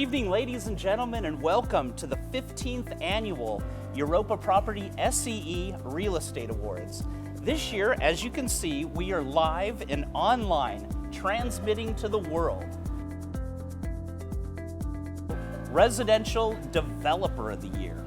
evening, ladies and gentlemen, and welcome to the 15th annual EuropaProperty SEE Real Estate Awards. This year, as you can see, we are live and online, transmitting to the world. Residential Developer of the Year.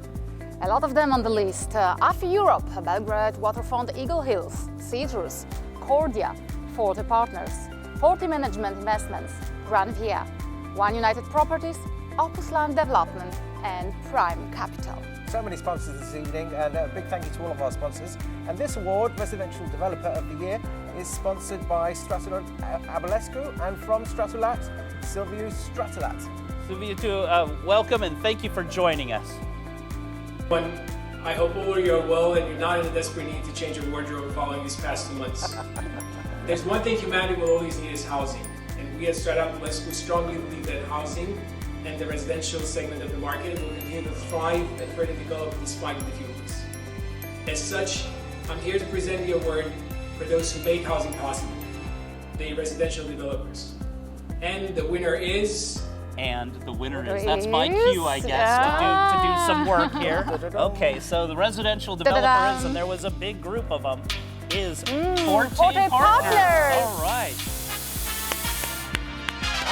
A lot of them on the list. AFI Europe, Belgrade Waterfront Eagle Hills, Citrus, Cordia, FORTE Partners, FORTE Management Investments, Grand Via, One United Properties, Opus Land Development and Prime Capital. So many sponsors this evening, and a big thank you to all of our sponsors. And this award, Residential Developer of the Year, is sponsored by Stratulat Abelescu and from Stratulat, Silviu Stratulat. Silviu, welcome and thank you for joining us. I hope all of you are well and you're not in a desperate need to change your wardrobe following these past 2 months. There's one thing humanity will always need is housing. And we at Stratulat Abelescu strongly believe that housing and the residential segment of the market will continue to thrive and further develop despite the difficulties. As such, I'm here to present the award for those who make housing possible, the residential developers. And the winner is... And the winner is, that's my cue, I guess, to do some work here. Okay, so the residential developers, and there was a big group of them, is FORTE Partners. All right.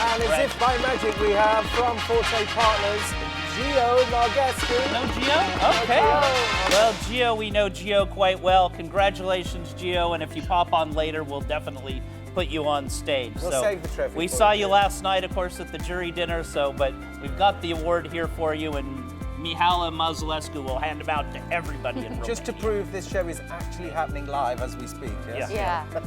And as if by magic, we have from FORTE Partners, Gio Margescu. No Gio? Okay. Well, Gio, we know Gio quite well. Congratulations, Gio, and if you pop on later, we'll definitely put you on stage. We'll save the trophy. We saw you last night, of course, at the jury dinner, but we've got the award here for you, and Mihala Mazulescu will hand them out to everybody in Romania. Just to prove this show is actually happening live as we speak, yes? Yeah. Yeah.